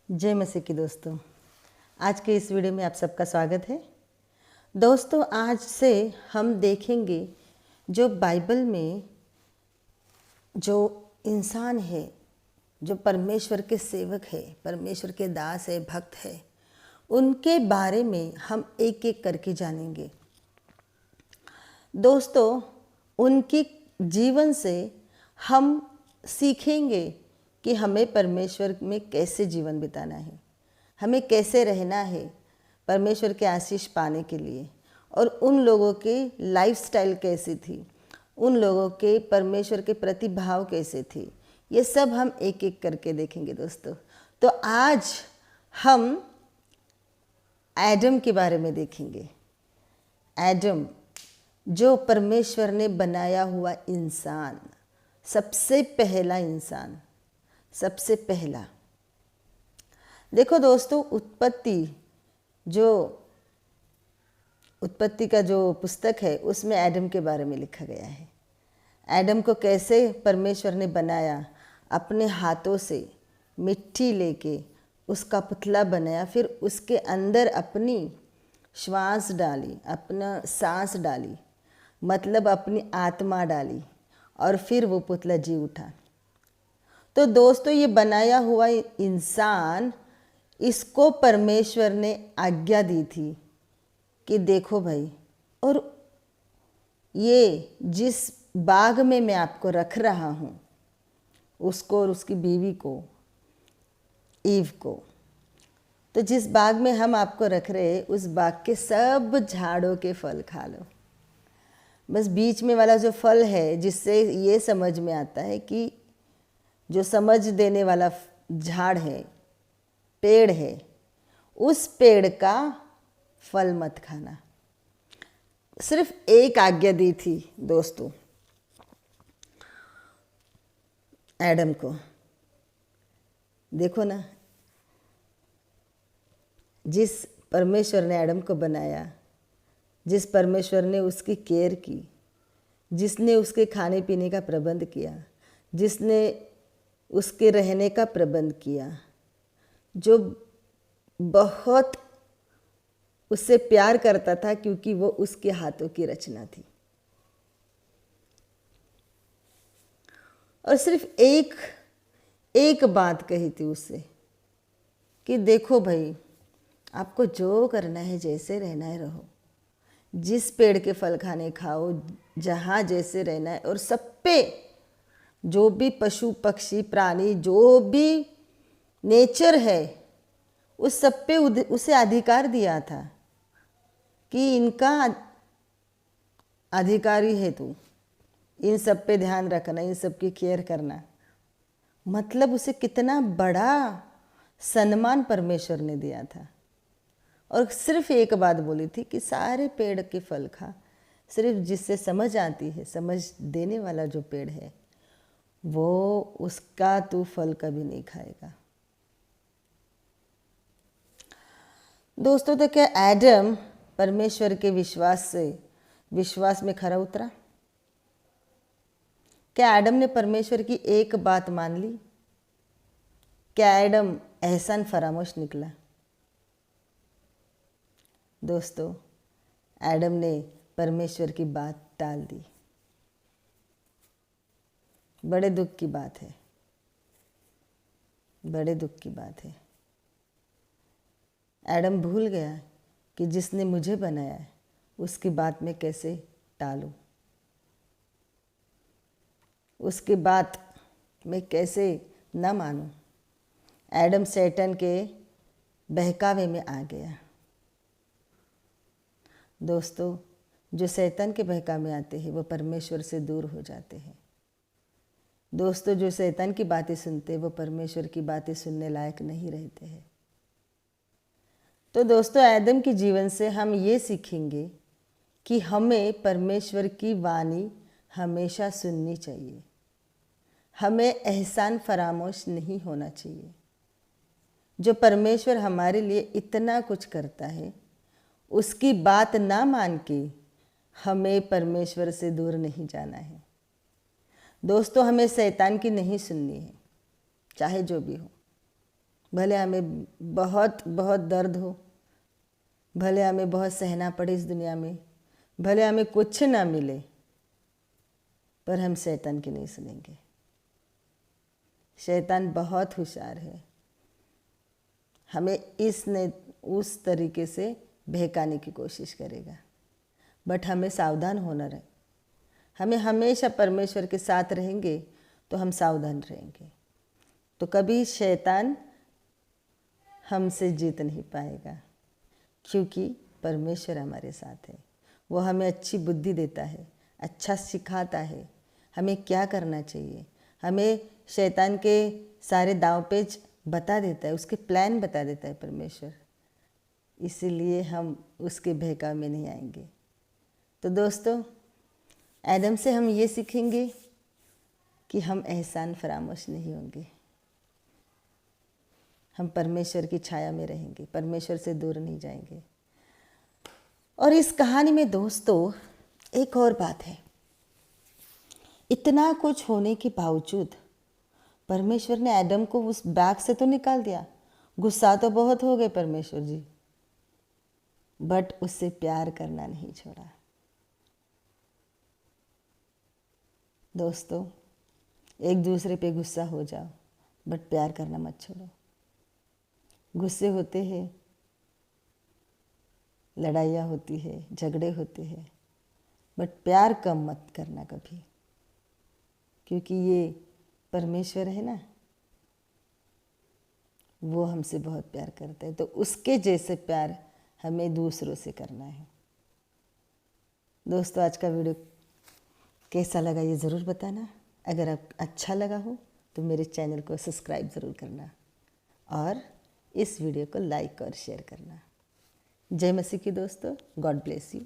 जय मसीह की दोस्तों, आज के इस वीडियो में आप सबका स्वागत है। दोस्तों, आज से हम देखेंगे जो बाइबल में जो इंसान है, जो परमेश्वर के सेवक है, परमेश्वर के दास है, भक्त है, उनके बारे में हम एक एक करके जानेंगे। दोस्तों, उनकी जीवन से हम सीखेंगे कि हमें परमेश्वर में कैसे जीवन बिताना है, हमें कैसे रहना है परमेश्वर के आशीष पाने के लिए, और उन लोगों के लाइफस्टाइल कैसी थी, उन लोगों के परमेश्वर के प्रति भाव कैसे थे, ये सब हम एक एक करके देखेंगे। दोस्तों, तो आज हम एडम के बारे में देखेंगे। एडम जो परमेश्वर ने बनाया हुआ इंसान, सबसे पहला इंसान, सबसे पहला। देखो दोस्तों, उत्पत्ति का जो पुस्तक है उसमें एडम के बारे में लिखा गया है। एडम को कैसे परमेश्वर ने बनाया, अपने हाथों से मिट्टी लेके उसका पुतला बनाया, फिर उसके अंदर अपनी श्वास डाली, अपना सांस डाली, मतलब अपनी आत्मा डाली, और फिर वो पुतला जी उठा। तो दोस्तों, ये बनाया हुआ इंसान, इसको परमेश्वर ने आज्ञा दी थी कि देखो भाई, और ये जिस बाग में मैं आपको रख रहा हूँ, उसको और उसकी बीवी को, ईव को, तो जिस बाग में हम आपको रख रहे हैं उस बाग के सब झाड़ों के फल खा लो। बस बीच में वाला जो फल है, जिससे ये समझ में आता है कि जो समझ देने वाला झाड़ है, पेड़ है, उस पेड़ का फल मत खाना। सिर्फ एक आज्ञा दी थी दोस्तों एडम को। देखो ना, जिस परमेश्वर ने एडम को बनाया, जिस परमेश्वर ने उसकी केयर की, जिसने उसके खाने पीने का प्रबंध किया, जिसने उसके रहने का प्रबंध किया, जो बहुत उससे प्यार करता था क्योंकि वो उसके हाथों की रचना थी, और सिर्फ एक बात कही थी उससे कि देखो भाई, आपको जो करना है, जैसे रहना है रहो, जिस पेड़ के फल खाने खाओ, जहाँ जैसे रहना है, और सब पे जो भी पशु पक्षी प्राणी, जो भी नेचर है, उस सब पे उसे अधिकार दिया था कि इनका अधिकारी है तू, इन सब पे ध्यान रखना, इन सब की केयर करना। मतलब उसे कितना बड़ा सम्मान परमेश्वर ने दिया था। और सिर्फ एक बात बोली थी कि सारे पेड़ के फल खा, सिर्फ जिससे समझ आती है, समझ देने वाला जो पेड़ है, वो उसका तू फल कभी नहीं खाएगा। दोस्तों, तो क्या एडम परमेश्वर के विश्वास में खरा उतरा? क्या एडम ने परमेश्वर की एक बात मान ली? क्या एडम एहसान फरामोश निकला? दोस्तों, एडम ने परमेश्वर की बात टाल दी। बड़े दुख की बात है, बड़े दुख की बात है। एडम भूल गया कि जिसने मुझे बनाया है उसकी बात मैं कैसे टालूं, उसकी बात मैं कैसे न मानूं। एडम शैतान के बहकावे में आ गया। दोस्तों, जो शैतान के बहकावे में आते हैं वो परमेश्वर से दूर हो जाते हैं। दोस्तों, जो शैतान की बातें सुनते हैं वो परमेश्वर की बातें सुनने लायक नहीं रहते हैं। तो दोस्तों, आदम के जीवन से हम ये सीखेंगे कि हमें परमेश्वर की वाणी हमेशा सुननी चाहिए, हमें एहसान फरामोश नहीं होना चाहिए। जो परमेश्वर हमारे लिए इतना कुछ करता है, उसकी बात ना मान के हमें परमेश्वर से दूर नहीं जाना है। दोस्तों, हमें शैतान की नहीं सुननी है, चाहे जो भी हो। भले हमें बहुत बहुत दर्द हो, भले हमें बहुत सहना पड़े इस दुनिया में, भले हमें कुछ ना मिले, पर हम शैतान की नहीं सुनेंगे। शैतान बहुत होशियार है, हमें इसने उस तरीके से बहकाने की कोशिश करेगा, बट हमें सावधान होना रहे। हमें हमेशा परमेश्वर के साथ रहेंगे तो हम सावधान रहेंगे, तो कभी शैतान हमसे जीत नहीं पाएगा, क्योंकि परमेश्वर हमारे साथ है। वो हमें अच्छी बुद्धि देता है, अच्छा सिखाता है हमें क्या करना चाहिए, हमें शैतान के सारे दांव पेच बता देता है, उसके प्लान बता देता है परमेश्वर। इसीलिए हम उसके बहकाव में नहीं आएंगे। तो दोस्तों, एडम से हम ये सीखेंगे कि हम एहसान फरामोश नहीं होंगे, हम परमेश्वर की छाया में रहेंगे, परमेश्वर से दूर नहीं जाएंगे। और इस कहानी में दोस्तों एक और बात है, इतना कुछ होने के बावजूद परमेश्वर ने एडम को उस बैग से तो निकाल दिया, गुस्सा तो बहुत हो गए परमेश्वर जी, बट उससे प्यार करना नहीं छोड़ा। दोस्तों, एक दूसरे पे गुस्सा हो जाओ, बट प्यार करना मत छोड़ो। गुस्से होते हैं, लड़ाइयाँ होती है, झगड़े होते हैं, बट प्यार कम मत करना कभी, क्योंकि ये परमेश्वर है ना, वो हमसे बहुत प्यार करता है, तो उसके जैसे प्यार हमें दूसरों से करना है। दोस्तों, आज का वीडियो कैसा लगा ये ज़रूर बताना। अगर आप अच्छा लगा हो तो मेरे चैनल को सब्सक्राइब ज़रूर करना और इस वीडियो को लाइक और शेयर करना। जय मसीह की दोस्तों, गॉड ब्लेस यू।